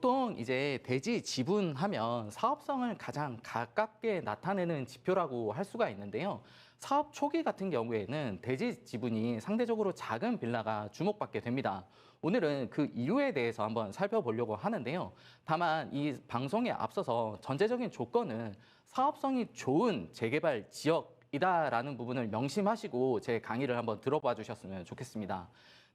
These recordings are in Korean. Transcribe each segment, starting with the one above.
보통 이제 대지 지분하면 사업성을 가장 가깝게 나타내는 지표라고 할 수가 있는데요. 사업 초기 같은 경우에는 대지 지분이 상대적으로 작은 빌라가 주목받게 됩니다. 오늘은 그 이유에 대해서 한번 살펴보려고 하는데요. 다만 이 방송에 앞서서 전제적인 조건은 사업성이 좋은 재개발 지역이다라는 부분을 명심하시고 제 강의를 한번 들어봐 주셨으면 좋겠습니다.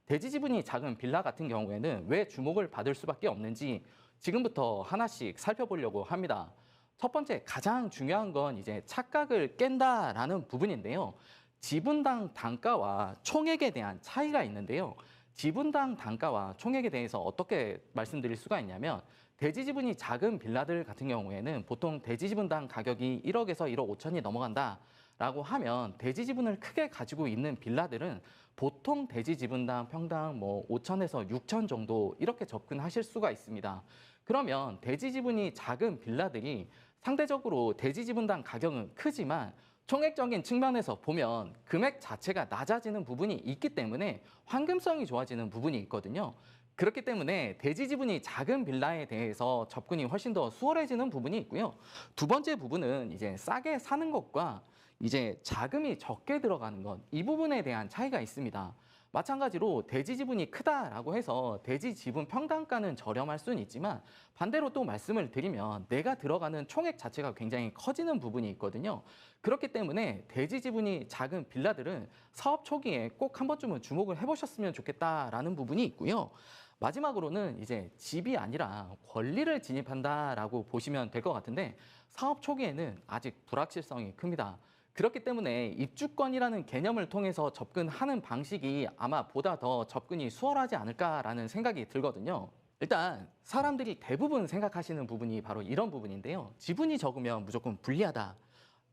대지 지분이 작은 빌라 같은 경우에는 왜 주목을 받을 수밖에 없는지 지금부터 하나씩 살펴보려고 합니다. 첫 번째, 가장 중요한 건 이제 착각을 깬다라는 부분인데요. 지분당 단가와 총액에 대한 차이가 있는데요. 지분당 단가와 총액에 대해서 어떻게 말씀드릴 수가 있냐면 대지 지분이 작은 빌라들 같은 경우에는 보통 대지 지분당 가격이 1억에서 1억 5천이 넘어간다. 라고 하면 대지 지분을 크게 가지고 있는 빌라들은 보통 대지 지분당 평당 뭐 5천에서 6천 정도 이렇게 접근하실 수가 있습니다. 그러면 대지 지분이 작은 빌라들이 상대적으로 대지 지분당 가격은 크지만 총액적인 측면에서 보면 금액 자체가 낮아지는 부분이 있기 때문에 환금성이 좋아지는 부분이 있거든요. 그렇기 때문에 대지 지분이 작은 빌라에 대해서 접근이 훨씬 더 수월해지는 부분이 있고요. 두 번째 부분은 이제 싸게 사는 것과 이제 자금이 적게 들어가는 것, 이 부분에 대한 차이가 있습니다. 마찬가지로 대지 지분이 크다라고 해서 대지 지분 평당가는 저렴할 수는 있지만 반대로 또 말씀을 드리면 내가 들어가는 총액 자체가 굉장히 커지는 부분이 있거든요. 그렇기 때문에 대지 지분이 작은 빌라들은 사업 초기에 꼭 한 번쯤은 주목을 해보셨으면 좋겠다라는 부분이 있고요. 마지막으로는 이제 집이 아니라 권리를 진입한다라고 보시면 될 것 같은데 사업 초기에는 아직 불확실성이 큽니다. 그렇기 때문에 입주권이라는 개념을 통해서 접근하는 방식이 아마 보다 더 접근이 수월하지 않을까라는 생각이 들거든요. 일단 사람들이 대부분 생각하시는 부분이 바로 이런 부분인데요. 지분이 적으면 무조건 불리하다.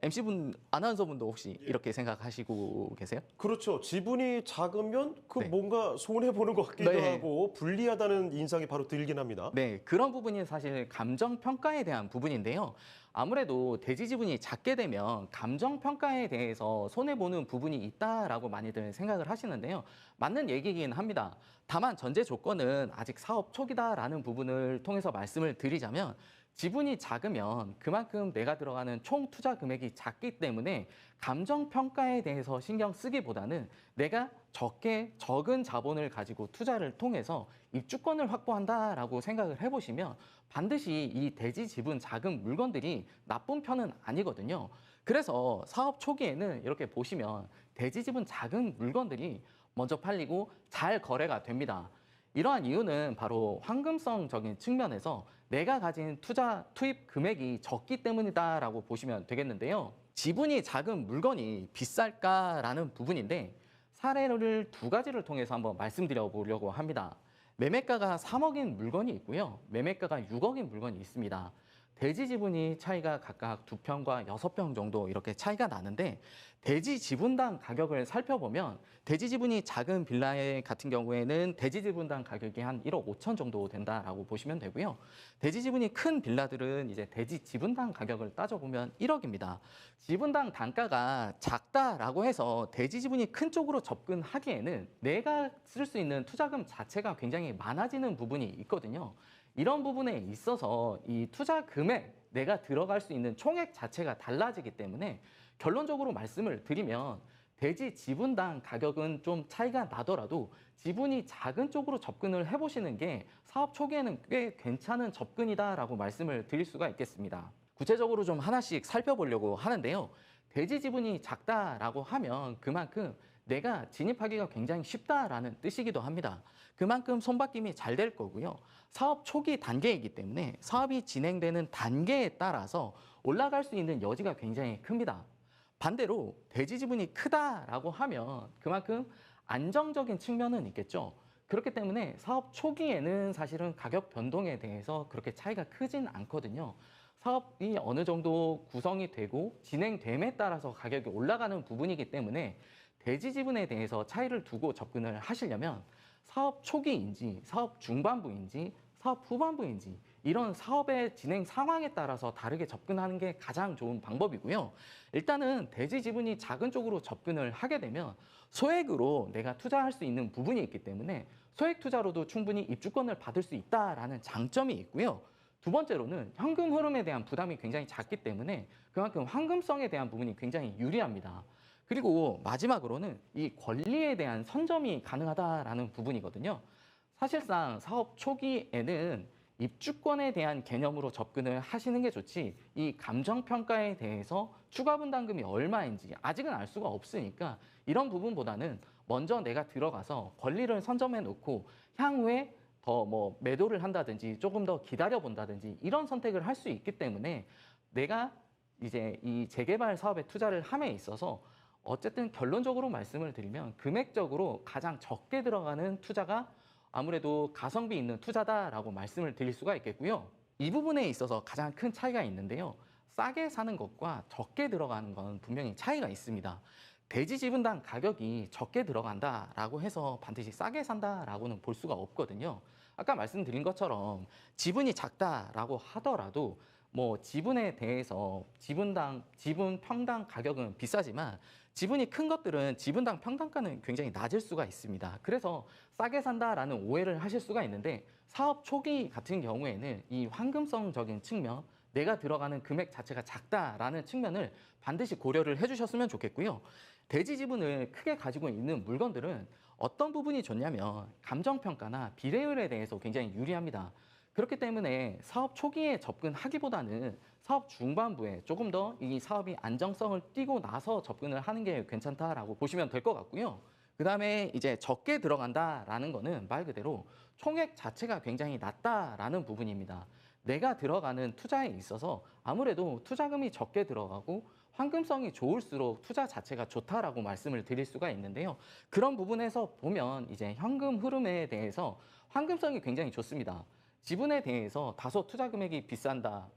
MC분, 아나운서분도 혹시 이렇게 생각하시고 계세요? 그렇죠. 지분이 작으면 네. 뭔가 손해보는 것 같기도 네. 하고 불리하다는 인상이 바로 들긴 합니다. 네, 그런 부분이 사실 감정 평가에 대한 부분인데요. 아무래도 대지 지분이 작게 되면 감정 평가에 대해서 손해 보는 부분이 있다라고 많이들 생각을 하시는데요. 맞는 얘기긴 합니다. 다만 전제 조건은 아직 사업 초기다라는 부분을 통해서 말씀을 드리자면 지분이 작으면 그만큼 내가 들어가는 총 투자 금액이 작기 때문에 감정 평가에 대해서 신경 쓰기보다는 내가 적은 자본을 가지고 투자를 통해서 입주권을 확보한다라고 생각을 해보시면 반드시 이 대지 지분 작은 물건들이 나쁜 편은 아니거든요. 그래서 사업 초기에는 이렇게 보시면 대지 지분 작은 물건들이 먼저 팔리고 잘 거래가 됩니다. 이러한 이유는 바로 황금성적인 측면에서 내가 가진 투입 금액이 적기 때문이다라고 보시면 되겠는데요. 지분이 작은 물건이 비쌀까라는 부분인데 사례를 두 가지를 통해서 한번 말씀드려 보려고 합니다. 매매가가 3억인 물건이 있고요. 매매가가 6억인 물건이 있습니다. 대지 지분이 차이가 각각 2평과 6평 정도 이렇게 차이가 나는데 대지 지분당 가격을 살펴보면 대지 지분이 작은 빌라 같은 경우에는 대지 지분당 가격이 한 1억 5천 정도 된다라고 보시면 되고요. 대지 지분이 큰 빌라들은 이제 대지 지분당 가격을 따져보면 1억입니다. 지분당 단가가 작다라고 해서 대지 지분이 큰 쪽으로 접근하기에는 내가 쓸 수 있는 투자금 자체가 굉장히 많아지는 부분이 있거든요. 이런 부분에 있어서 이 투자 금액, 내가 들어갈 수 있는 총액 자체가 달라지기 때문에 결론적으로 말씀을 드리면 대지 지분당 가격은 좀 차이가 나더라도 지분이 작은 쪽으로 접근을 해보시는 게 사업 초기에는 꽤 괜찮은 접근이다라고 말씀을 드릴 수가 있겠습니다. 구체적으로 좀 하나씩 살펴보려고 하는데요. 대지 지분이 작다라고 하면 그만큼 내가 진입하기가 굉장히 쉽다라는 뜻이기도 합니다. 그만큼 손바뀜이 잘 될 거고요. 사업 초기 단계이기 때문에 사업이 진행되는 단계에 따라서 올라갈 수 있는 여지가 굉장히 큽니다. 반대로 대지 지분이 크다라고 하면 그만큼 안정적인 측면은 있겠죠. 그렇기 때문에 사업 초기에는 사실은 가격 변동에 대해서 그렇게 차이가 크진 않거든요. 사업이 어느 정도 구성이 되고 진행됨에 따라서 가격이 올라가는 부분이기 때문에 대지 지분에 대해서 차이를 두고 접근을 하시려면 사업 초기인지 사업 중반부인지 사업 후반부인지 이런 사업의 진행 상황에 따라서 다르게 접근하는 게 가장 좋은 방법이고요. 일단은 대지 지분이 작은 쪽으로 접근을 하게 되면 소액으로 내가 투자할 수 있는 부분이 있기 때문에 소액 투자로도 충분히 입주권을 받을 수 있다라는 장점이 있고요. 두 번째로는 현금 흐름에 대한 부담이 굉장히 작기 때문에 그만큼 황금성에 대한 부분이 굉장히 유리합니다. 그리고 마지막으로는 이 권리에 대한 선점이 가능하다라는 부분이거든요. 사실상 사업 초기에는 입주권에 대한 개념으로 접근을 하시는 게 좋지, 이 감정평가에 대해서 추가 분담금이 얼마인지 아직은 알 수가 없으니까 이런 부분보다는 먼저 내가 들어가서 권리를 선점해 놓고 향후에 더 뭐 매도를 한다든지 조금 더 기다려 본다든지 이런 선택을 할 수 있기 때문에 내가 이제 이 재개발 사업에 투자를 함에 있어서 어쨌든 결론적으로 말씀을 드리면 금액적으로 가장 적게 들어가는 투자가 아무래도 가성비 있는 투자다라고 말씀을 드릴 수가 있겠고요. 이 부분에 있어서 가장 큰 차이가 있는데요. 싸게 사는 것과 적게 들어가는 건 분명히 차이가 있습니다. 대지 지분당 가격이 적게 들어간다라고 해서 반드시 싸게 산다라고는 볼 수가 없거든요. 아까 말씀드린 것처럼 지분이 작다라고 하더라도 뭐 지분에 대해서 지분 평당 가격은 비싸지만 지분이 큰 것들은 지분당 평당가는 굉장히 낮을 수가 있습니다. 그래서 싸게 산다라는 오해를 하실 수가 있는데 사업 초기 같은 경우에는 이 황금성적인 측면, 내가 들어가는 금액 자체가 작다라는 측면을 반드시 고려를 해주셨으면 좋겠고요. 대지 지분을 크게 가지고 있는 물건들은 어떤 부분이 좋냐면 감정평가나 비례율에 대해서 굉장히 유리합니다. 그렇기 때문에 사업 초기에 접근하기보다는 사업 중반부에 조금 더 이 사업이 안정성을 띠고 나서 접근을 하는 게 괜찮다라고 보시면 될 것 같고요. 그 다음에 이제 적게 들어간다라는 거는 말 그대로 총액 자체가 굉장히 낮다라는 부분입니다. 내가 들어가는 투자에 있어서 아무래도 투자금이 적게 들어가고 황금성이 좋을수록 투자 자체가 좋다라고 말씀을 드릴 수가 있는데요. 그런 부분에서 보면 이제 현금 흐름에 대해서 황금성이 굉장히 좋습니다. 지분에 대해서 다소 투자 금액이 비싼다.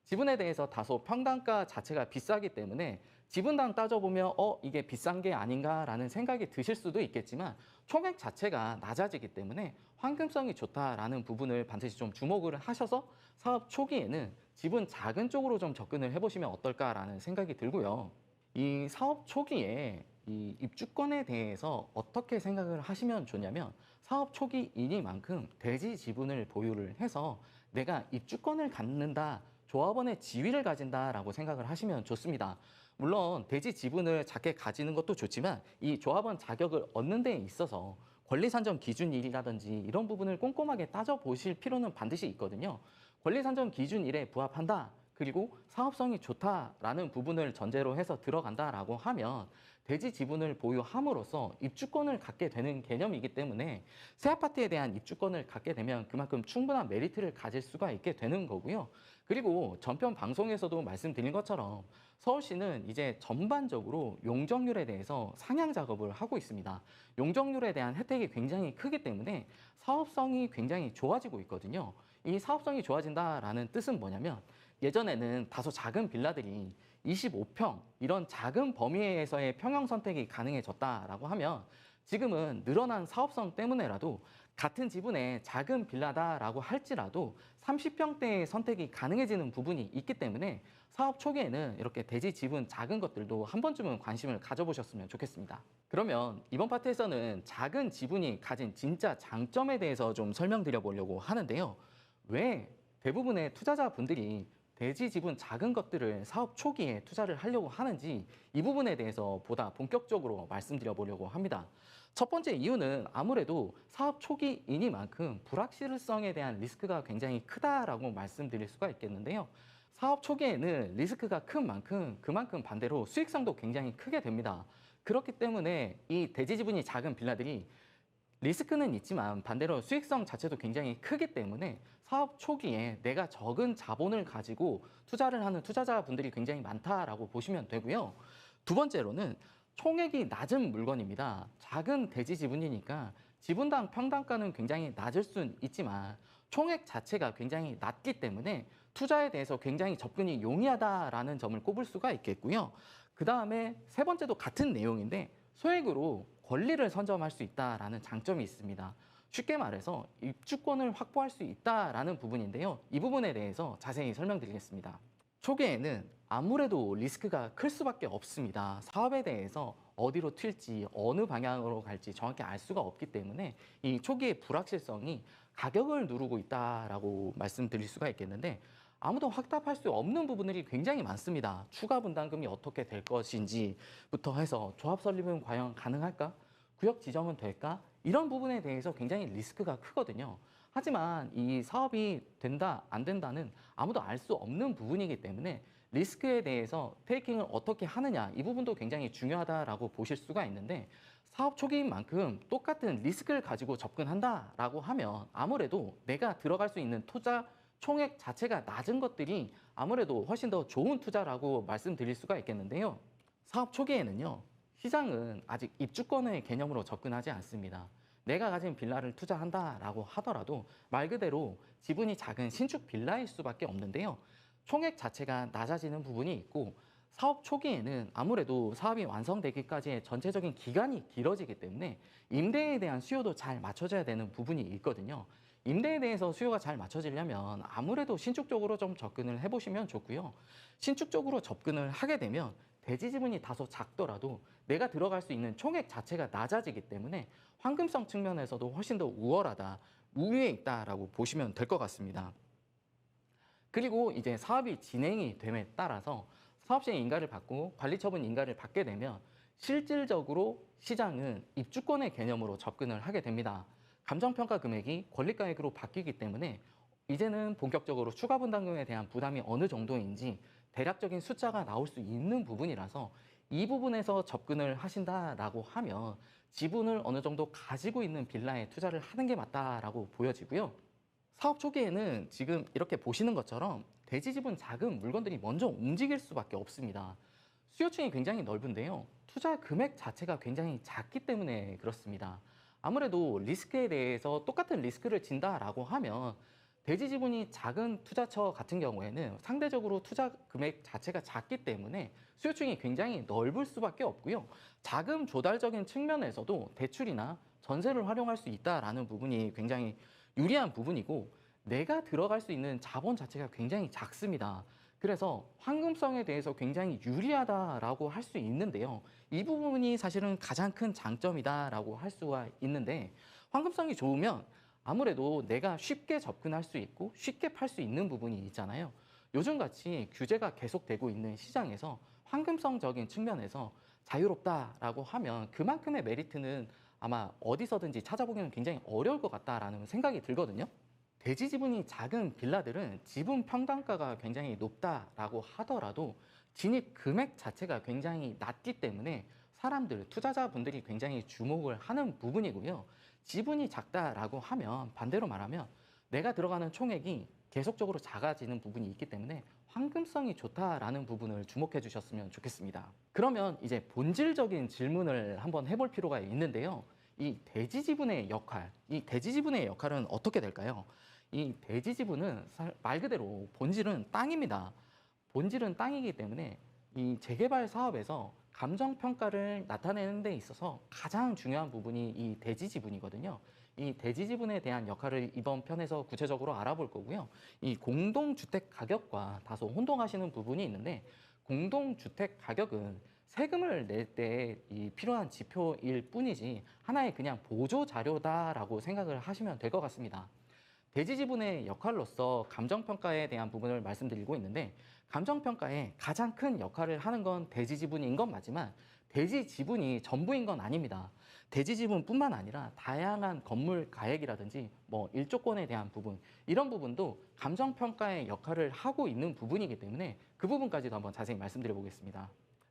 지분에 대해서 다소 평당가 자체가 비싸기 때문에 지분당 따져보면 이게 비싼 게 아닌가라는 생각이 드실 수도 있겠지만 총액 자체가 낮아지기 때문에 황금성이 좋다라는 부분을 반드시 좀 주목을 하셔서 사업 초기에는 지분 작은 쪽으로 좀 접근을 해보시면 어떨까라는 생각이 들고요. 이 사업 초기에 이 입주권에 대해서 어떻게 생각을 하시면 좋냐면 사업 초기이니만큼 대지 지분을 보유를 해서 내가 입주권을 갖는다, 조합원의 지위를 가진다라고 생각을 하시면 좋습니다. 물론 대지 지분을 작게 가지는 것도 좋지만 이 조합원 자격을 얻는 데 있어서 권리산정 기준일이라든지 이런 부분을 꼼꼼하게 따져보실 필요는 반드시 있거든요. 권리산정 기준일에 부합한다, 그리고 사업성이 좋다라는 부분을 전제로 해서 들어간다라고 하면 대지 지분을 보유함으로써 입주권을 갖게 되는 개념이기 때문에 새 아파트에 대한 입주권을 갖게 되면 그만큼 충분한 메리트를 가질 수가 있게 되는 거고요. 그리고 전편 방송에서도 말씀드린 것처럼 서울시는 이제 전반적으로 용적률에 대해서 상향 작업을 하고 있습니다. 용적률에 대한 혜택이 굉장히 크기 때문에 사업성이 굉장히 좋아지고 있거든요. 이 사업성이 좋아진다라는 뜻은 뭐냐면 예전에는 다소 작은 빌라들이 25평 이런 작은 범위에서의 평형 선택이 가능해졌다라고 하면 지금은 늘어난 사업성 때문에라도 같은 지분의 작은 빌라다라고 할지라도 30평대의 선택이 가능해지는 부분이 있기 때문에 사업 초기에는 이렇게 대지 지분 작은 것들도 한 번쯤은 관심을 가져보셨으면 좋겠습니다. 그러면 이번 파트에서는 작은 지분이 가진 진짜 장점에 대해서 좀 설명드려 보려고 하는데요. 왜 대부분의 투자자분들이 대지 지분 작은 것들을 사업 초기에 투자를 하려고 하는지 이 부분에 대해서 보다 본격적으로 말씀드려 보려고 합니다. 첫 번째 이유는 아무래도 사업 초기이니만큼 불확실성에 대한 리스크가 굉장히 크다라고 말씀드릴 수가 있겠는데요. 사업 초기에는 리스크가 큰 만큼 그만큼 반대로 수익성도 굉장히 크게 됩니다. 그렇기 때문에 이 대지 지분이 작은 빌라들이 리스크는 있지만 반대로 수익성 자체도 굉장히 크기 때문에 사업 초기에 내가 적은 자본을 가지고 투자를 하는 투자자분들이 굉장히 많다라고 보시면 되고요. 두 번째로는 총액이 낮은 물건입니다. 작은 대지 지분이니까 지분당 평당가는 굉장히 낮을 수는 있지만 총액 자체가 굉장히 낮기 때문에 투자에 대해서 굉장히 접근이 용이하다라는 점을 꼽을 수가 있겠고요. 그 다음에 세 번째도 같은 내용인데 소액으로 권리를 선점할 수 있다라는 장점이 있습니다. 쉽게 말해서 입주권을 확보할 수 있다라는 부분인데요. 이 부분에 대해서 자세히 설명드리겠습니다. 초기에는 아무래도 리스크가 클 수밖에 없습니다. 사업에 대해서 어디로 튈지 어느 방향으로 갈지 정확히 알 수가 없기 때문에 이 초기의 불확실성이 가격을 누르고 있다라고 말씀드릴 수가 있겠는데, 아무도 확답할 수 없는 부분들이 굉장히 많습니다. 추가 분담금이 어떻게 될 것인지부터 해서 조합 설립은 과연 가능할까? 구역 지정은 될까? 이런 부분에 대해서 굉장히 리스크가 크거든요. 하지만 이 사업이 된다, 안 된다는 아무도 알 수 없는 부분이기 때문에 리스크에 대해서 테이킹을 어떻게 하느냐, 이 부분도 굉장히 중요하다라고 보실 수가 있는데, 사업 초기인 만큼 똑같은 리스크를 가지고 접근한다라고 하면 아무래도 내가 들어갈 수 있는 투자 총액 자체가 낮은 것들이 아무래도 훨씬 더 좋은 투자라고 말씀드릴 수가 있겠는데요. 사업 초기에는요, 시장은 아직 입주권의 개념으로 접근하지 않습니다. 내가 가진 빌라를 투자한다라고 하더라도 말 그대로 지분이 작은 신축 빌라일 수밖에 없는데요. 총액 자체가 낮아지는 부분이 있고, 사업 초기에는 아무래도 사업이 완성되기까지의 전체적인 기간이 길어지기 때문에 임대에 대한 수요도 잘 맞춰져야 되는 부분이 있거든요. 임대에 대해서 수요가 잘 맞춰지려면 아무래도 신축 쪽으로 좀 접근을 해보시면 좋고요. 신축 쪽으로 접근을 하게 되면 대지 지분이 다소 작더라도 내가 들어갈 수 있는 총액 자체가 낮아지기 때문에 황금성 측면에서도 훨씬 더 우월하다, 우위에 있다라고 보시면 될 것 같습니다. 그리고 이제 사업이 진행이 됨에 따라서 사업시행 인가를 받고 관리처분 인가를 받게 되면 실질적으로 시장은 입주권의 개념으로 접근을 하게 됩니다. 감정평가 금액이 권리가액으로 바뀌기 때문에 이제는 본격적으로 추가 분담금에 대한 부담이 어느 정도인지 대략적인 숫자가 나올 수 있는 부분이라서 이 부분에서 접근을 하신다라고 하면 지분을 어느 정도 가지고 있는 빌라에 투자를 하는 게 맞다라고 보여지고요. 사업 초기에는 지금 이렇게 보시는 것처럼 대지 지분 작은 물건들이 먼저 움직일 수밖에 없습니다. 수요층이 굉장히 넓은데요. 투자 금액 자체가 굉장히 작기 때문에 그렇습니다. 아무래도 리스크에 대해서 똑같은 리스크를 진다라고 하면 대지 지분이 작은 투자처 같은 경우에는 상대적으로 투자 금액 자체가 작기 때문에 수요층이 굉장히 넓을 수밖에 없고요. 자금 조달적인 측면에서도 대출이나 전세를 활용할 수 있다라는 부분이 굉장히 유리한 부분이고, 내가 들어갈 수 있는 자본 자체가 굉장히 작습니다. 그래서 황금성에 대해서 굉장히 유리하다라고 할 수 있는데요. 이 부분이 사실은 가장 큰 장점이다라고 할 수가 있는데, 황금성이 좋으면 아무래도 내가 쉽게 접근할 수 있고 쉽게 팔 수 있는 부분이 있잖아요. 요즘같이 규제가 계속되고 있는 시장에서 황금성적인 측면에서 자유롭다라고 하면 그만큼의 메리트는 아마 어디서든지 찾아보기는 굉장히 어려울 것 같다라는 생각이 들거든요. 대지 지분이 작은 빌라들은 지분 평당가가 굉장히 높다라고 하더라도 진입 금액 자체가 굉장히 낮기 때문에 사람들, 투자자분들이 굉장히 주목을 하는 부분이고요. 지분이 작다라고 하면 반대로 말하면 내가 들어가는 총액이 계속적으로 작아지는 부분이 있기 때문에 황금성이 좋다라는 부분을 주목해 주셨으면 좋겠습니다. 그러면 이제 본질적인 질문을 한번 해볼 필요가 있는데요. 이 대지 지분의 역할, 이 대지 지분의 역할은 어떻게 될까요? 이 대지 지분은 말 그대로 본질은 땅입니다. 본질은 땅이기 때문에 이 재개발 사업에서 감정 평가를 나타내는 데 있어서 가장 중요한 부분이 이 대지 지분이거든요. 이 대지 지분에 대한 역할을 이번 편에서 구체적으로 알아볼 거고요. 이 공동주택 가격과 다소 혼동하시는 부분이 있는데, 공동주택 가격은 세금을 낼 때 필요한 지표일 뿐이지 하나의 그냥 보조 자료다라고 생각을 하시면 될 것 같습니다. 대지 지분의 역할로서 감정평가에 대한 부분을 말씀드리고 있는데, 감정평가에 가장 큰 역할을 하는 건 대지 지분인 건 맞지만 대지 지분이 전부인 건 아닙니다. 대지 지분뿐만 아니라 다양한 건물 가액이라든지 뭐 일조권에 대한 부분, 이런 부분도 감정평가의 역할을 하고 있는 부분이기 때문에 그 부분까지도 한번 자세히 말씀드려 보겠습니다.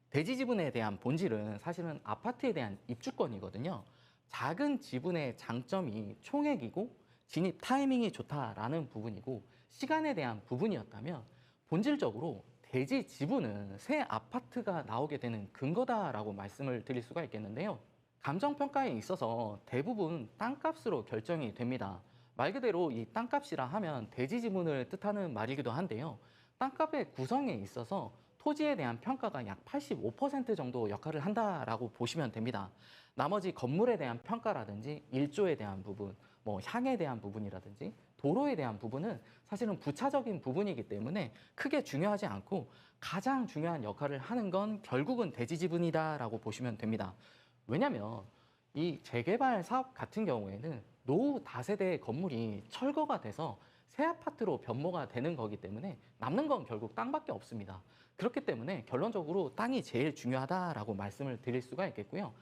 대지 지분에 대한 본질은 사실은 아파트에 대한 입주권이거든요. 작은 지분의 장점이 총액이고 진입 타이밍이 좋다라는 부분이고 시간에 대한 부분이었다면, 본질적으로 대지 지분은 새 아파트가 나오게 되는 근거다라고 말씀을 드릴 수가 있겠는데요. 감정평가에 있어서 대부분 땅값으로 결정이 됩니다. 말 그대로 이 땅값이라 하면 대지 지분을 뜻하는 말이기도 한데요. 땅값의 구성에 있어서 토지에 대한 평가가 약 85% 정도 역할을 한다라고 보시면 됩니다. 나머지 건물에 대한 평가라든지 일조에 대한 부분, 뭐 향에 대한 부분이라든지 도로에 대한 부분은 사실은 부차적인 부분이기 때문에 크게 중요하지 않고 가장 중요한 역할을 하는 건 결국은 대지 지분이다라고 보시면 됩니다. 왜냐하면 이 재개발 사업 같은 경우에는 노후 다세대의 건물이 철거가 돼서 새 아파트로 변모가 되는 거기 때문에 남는 건 결국 땅밖에 없습니다. 그렇기 때문에 결론적으로 땅이 제일 중요하다라고 말씀을 드릴 수가 있겠고요.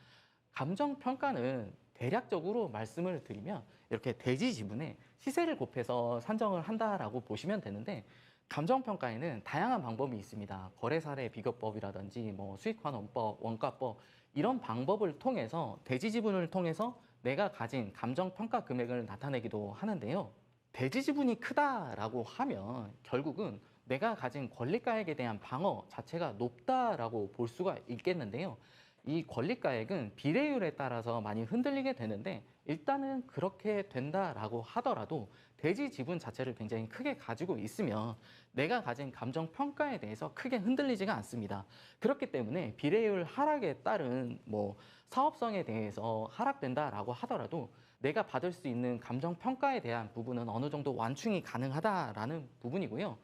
감정평가는 대략적으로 말씀을 드리면 이렇게 대지 지분의 시세를 곱해서 산정을 한다라고 보시면 되는데, 감정평가에는 다양한 방법이 있습니다. 거래사례 비교법이라든지 뭐 수익환원법, 원가법, 이런 방법을 통해서 대지 지분을 통해서 내가 가진 감정평가 금액을 나타내기도 하는데요. 대지 지분이 크다라고 하면 결국은 내가 가진 권리가액에 대한 방어 자체가 높다라고 볼 수가 있겠는데요. 이 권리가액은 비례율에 따라서 많이 흔들리게 되는데, 일단은 그렇게 된다라고 하더라도 대지 지분 자체를 굉장히 크게 가지고 있으면 내가 가진 감정 평가에 대해서 크게 흔들리지가 않습니다. 그렇기 때문에 비례율 하락에 따른 뭐 사업성에 대해서 하락된다라고 하더라도 내가 받을 수 있는 감정 평가에 대한 부분은 어느 정도 완충이 가능하다라는 부분이고요.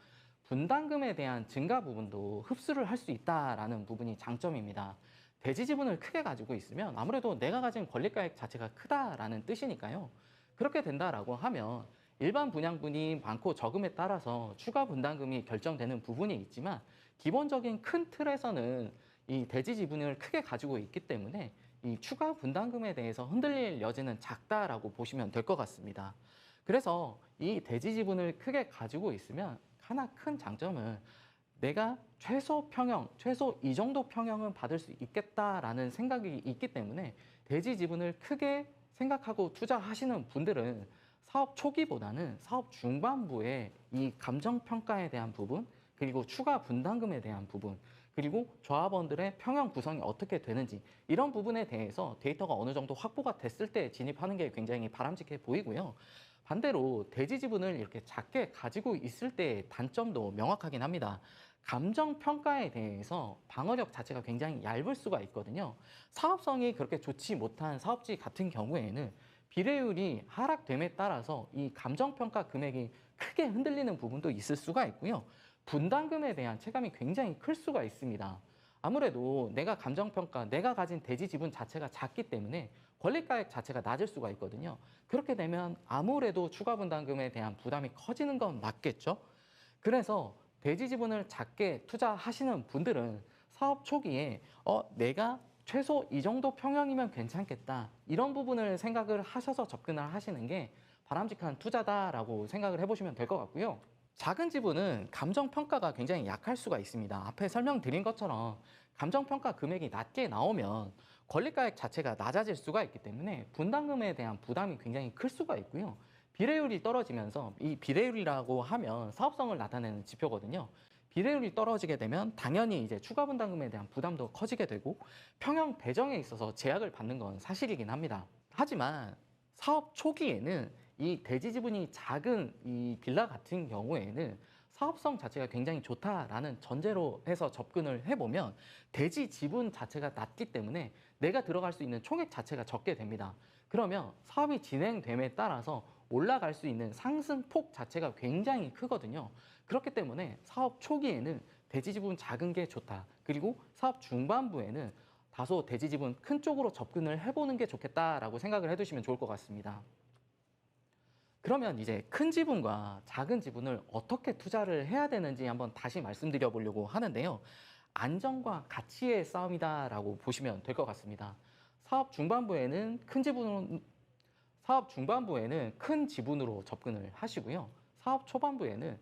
분담금에 대한 증가 부분도 흡수를 할 수 있다라는 부분이 장점입니다. 대지 지분을 크게 가지고 있으면 아무래도 내가 가진 권리가액 자체가 크다라는 뜻이니까요. 그렇게 된다라고 하면 일반 분양분이 많고 적음에 따라서 추가 분담금이 결정되는 부분이 있지만, 기본적인 큰 틀에서는 이 대지 지분을 크게 가지고 있기 때문에 이 추가 분담금에 대해서 흔들릴 여지는 작다라고 보시면 될 것 같습니다. 그래서 이 대지 지분을 크게 가지고 있으면 하나 큰 장점은 내가 최소 평형, 최소 이 정도 평형은 받을 수 있겠다라는 생각이 있기 때문에 대지 지분을 크게 생각하고 투자하시는 분들은 사업 초기보다는 사업 중반부에 이 감정평가에 대한 부분, 그리고 추가 분담금에 대한 부분, 그리고 조합원들의 평형 구성이 어떻게 되는지, 이런 부분에 대해서 데이터가 어느 정도 확보가 됐을 때 진입하는 게 굉장히 바람직해 보이고요. 반대로 대지 지분을 이렇게 작게 가지고 있을 때의 단점도 명확하긴 합니다. 감정 평가에 대해서 방어력 자체가 굉장히 얇을 수가 있거든요. 사업성이 그렇게 좋지 못한 사업지 같은 경우에는 비례율이 하락됨에 따라서 이 감정 평가 금액이 크게 흔들리는 부분도 있을 수가 있고요. 분담금에 대한 체감이 굉장히 클 수가 있습니다. 아무래도 내가 감정평가, 내가 가진 대지 지분 자체가 작기 때문에 권리가액 자체가 낮을 수가 있거든요. 그렇게 되면 아무래도 추가 분담금에 대한 부담이 커지는 건 맞겠죠? 그래서 대지 지분을 작게 투자하시는 분들은 사업 초기에 내가 최소 이 정도 평형이면 괜찮겠다, 이런 부분을 생각을 하셔서 접근을 하시는 게 바람직한 투자다라고 생각을 해보시면 될 것 같고요. 작은 지분은 감정평가가 굉장히 약할 수가 있습니다. 앞에 설명드린 것처럼 감정평가 금액이 낮게 나오면 권리가액 자체가 낮아질 수가 있기 때문에 분담금에 대한 부담이 굉장히 클 수가 있고요. 비례율이 떨어지면서, 이 비례율이라고 하면 사업성을 나타내는 지표거든요. 비례율이 떨어지게 되면 당연히 이제 추가 분담금에 대한 부담도 커지게 되고 평형 배정에 있어서 제약을 받는 건 사실이긴 합니다. 하지만 사업 초기에는 이 대지 지분이 작은 이 빌라 같은 경우에는 사업성 자체가 굉장히 좋다라는 전제로 해서 접근을 해보면 대지 지분 자체가 낮기 때문에 내가 들어갈 수 있는 총액 자체가 적게 됩니다. 그러면 사업이 진행됨에 따라서 올라갈 수 있는 상승폭 자체가 굉장히 크거든요. 그렇기 때문에 사업 초기에는 대지 지분 작은 게 좋다. 그리고 사업 중반부에는 다소 대지 지분 큰 쪽으로 접근을 해보는 게 좋겠다라고 생각을 해두시면 좋을 것 같습니다. 그러면 이제 큰 지분과 작은 지분을 어떻게 투자를 해야 되는지 한번 다시 말씀드려 보려고 하는데요. 안정과 가치의 싸움이다라고 보시면 될 것 같습니다. 사업 중반부에는 큰 지분으로 접근을 하시고요. 사업 초반부에는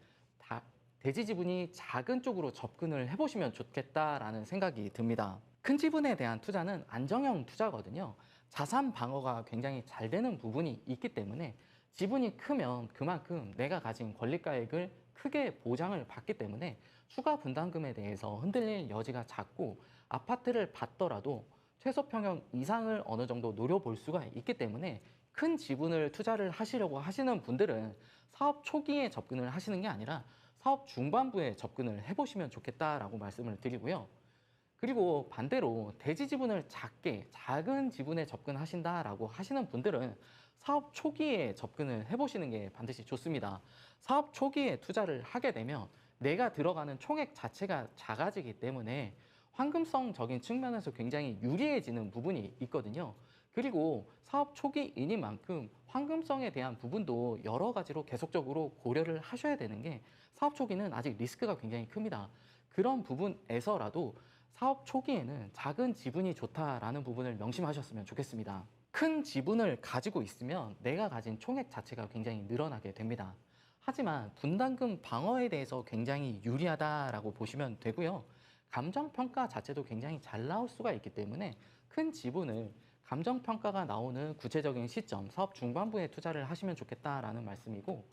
대지 지분이 작은 쪽으로 접근을 해보시면 좋겠다라는 생각이 듭니다. 큰 지분에 대한 투자는 안정형 투자거든요. 자산 방어가 굉장히 잘 되는 부분이 있기 때문에 지분이 크면 그만큼 내가 가진 권리가액을 크게 보장을 받기 때문에 추가 분담금에 대해서 흔들릴 여지가 작고, 아파트를 받더라도 최소 평형 이상을 어느 정도 노려볼 수가 있기 때문에 큰 지분을 투자를 하시려고 하시는 분들은 사업 초기에 접근을 하시는 게 아니라 사업 중반부에 접근을 해보시면 좋겠다라고 말씀을 드리고요. 그리고 반대로 대지 지분을 작은 지분에 접근하신다라고 하시는 분들은 사업 초기에 접근을 해보시는 게 반드시 좋습니다. 사업 초기에 투자를 하게 되면 내가 들어가는 총액 자체가 작아지기 때문에 황금성적인 측면에서 굉장히 유리해지는 부분이 있거든요. 그리고 사업 초기이니만큼 황금성에 대한 부분도 여러 가지로 계속적으로 고려를 하셔야 되는 게 사업 초기는 아직 리스크가 굉장히 큽니다. 그런 부분에서라도 사업 초기에는 작은 지분이 좋다라는 부분을 명심하셨으면 좋겠습니다. 큰 지분을 가지고 있으면 내가 가진 총액 자체가 굉장히 늘어나게 됩니다. 하지만 분담금 방어에 대해서 굉장히 유리하다라고 보시면 되고요. 감정평가 자체도 굉장히 잘 나올 수가 있기 때문에 큰 지분을 감정평가가 나오는 구체적인 시점, 사업 중반부에 투자를 하시면 좋겠다라는 말씀이고,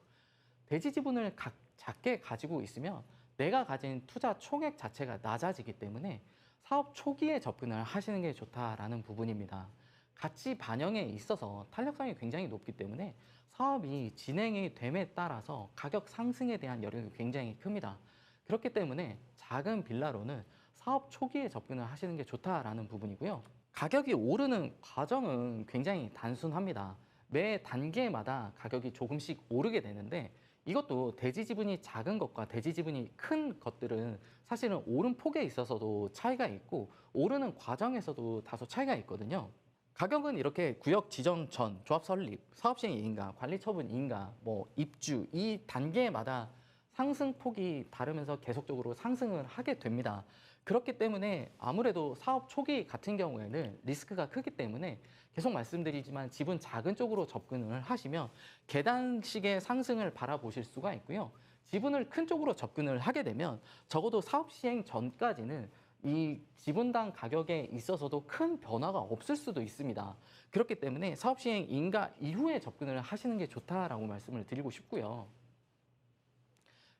대지 지분을 작게 가지고 있으면 내가 가진 투자 총액 자체가 낮아지기 때문에 사업 초기에 접근을 하시는 게 좋다라는 부분입니다. 가치 반영에 있어서 탄력성이 굉장히 높기 때문에 사업이 진행이 됨에 따라서 가격 상승에 대한 여력이 굉장히 큽니다. 그렇기 때문에 작은 빌라로는 사업 초기에 접근을 하시는 게 좋다라는 부분이고요. 가격이 오르는 과정은 굉장히 단순합니다. 매 단계마다 가격이 조금씩 오르게 되는데, 이것도 대지 지분이 작은 것과 대지 지분이 큰 것들은 사실은 오른 폭에 있어서도 차이가 있고 오르는 과정에서도 다소 차이가 있거든요. 가격은 이렇게 구역 지정 전, 조합 설립, 사업 시행 인가, 관리 처분 인가, 입주 이 단계마다 상승폭이 다르면서 계속적으로 상승을 하게 됩니다. 그렇기 때문에 아무래도 사업 초기 같은 경우에는 리스크가 크기 때문에 계속 말씀드리지만 지분 작은 쪽으로 접근을 하시면 계단식의 상승을 바라보실 수가 있고요. 지분을 큰 쪽으로 접근을 하게 되면 적어도 사업 시행 전까지는 이 지분당 가격에 있어서도 큰 변화가 없을 수도 있습니다. 그렇기 때문에 사업 시행 인가 이후에 접근을 하시는 게 좋다라고 말씀을 드리고 싶고요.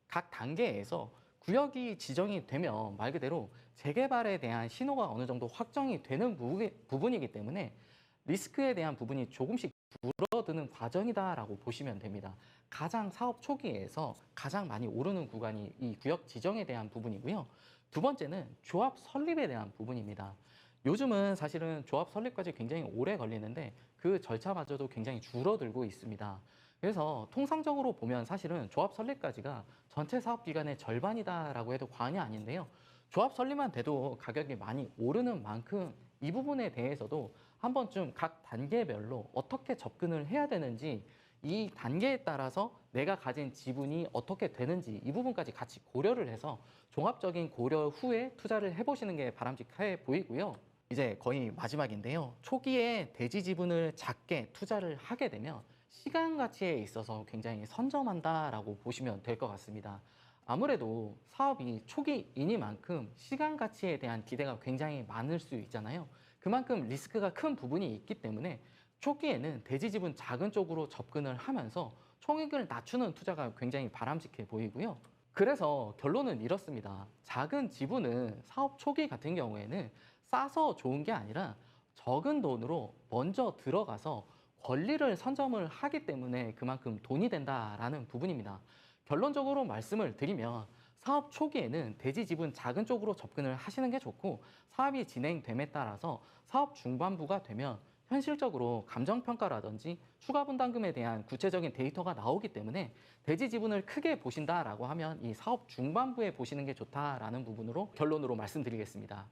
각 단계에서 구역이 지정이 되면 말 그대로 재개발에 대한 신호가 어느 정도 확정이 되는 부분이기 때문에 리스크에 대한 부분이 조금씩 줄어드는 과정이다라고 보시면 됩니다. 가장 사업 초기에서 가장 많이 오르는 구간이 이 구역 지정에 대한 부분이고요. 두 번째는 조합 설립에 대한 부분입니다. 요즘은 사실은 조합 설립까지 굉장히 오래 걸리는데 그 절차마저도 굉장히 줄어들고 있습니다. 그래서 통상적으로 보면 사실은 조합 설립까지가 전체 사업 기간의 절반이다라고 해도 과언이 아닌데요. 조합 설립만 돼도 가격이 많이 오르는 만큼 이 부분에 대해서도 한 번쯤 각 단계별로 어떻게 접근을 해야 되는지, 이 단계에 따라서 내가 가진 지분이 어떻게 되는지 이 부분까지 같이 고려를 해서 종합적인 고려 후에 투자를 해보시는 게 바람직해 보이고요. 이제 거의 마지막인데요. 초기에 대지 지분을 작게 투자를 하게 되면 시간 가치에 있어서 굉장히 선점한다라고 보시면 될 것 같습니다. 아무래도 사업이 초기이니만큼 시간 가치에 대한 기대가 굉장히 많을 수 있잖아요. 그만큼 리스크가 큰 부분이 있기 때문에 초기에는 대지 지분 작은 쪽으로 접근을 하면서 총액을 낮추는 투자가 굉장히 바람직해 보이고요. 그래서 결론은 이렇습니다. 작은 지분은 사업 초기 같은 경우에는 싸서 좋은 게 아니라 적은 돈으로 먼저 들어가서 권리를 선점을 하기 때문에 그만큼 돈이 된다라는 부분입니다. 결론적으로 말씀을 드리면 사업 초기에는 대지 지분 작은 쪽으로 접근을 하시는 게 좋고, 사업이 진행됨에 따라서 사업 중반부가 되면 현실적으로 감정평가라든지 추가 분담금에 대한 구체적인 데이터가 나오기 때문에 대지 지분을 크게 보신다라고 하면 이 사업 중반부에 보시는 게 좋다라는 부분으로 결론으로 말씀드리겠습니다.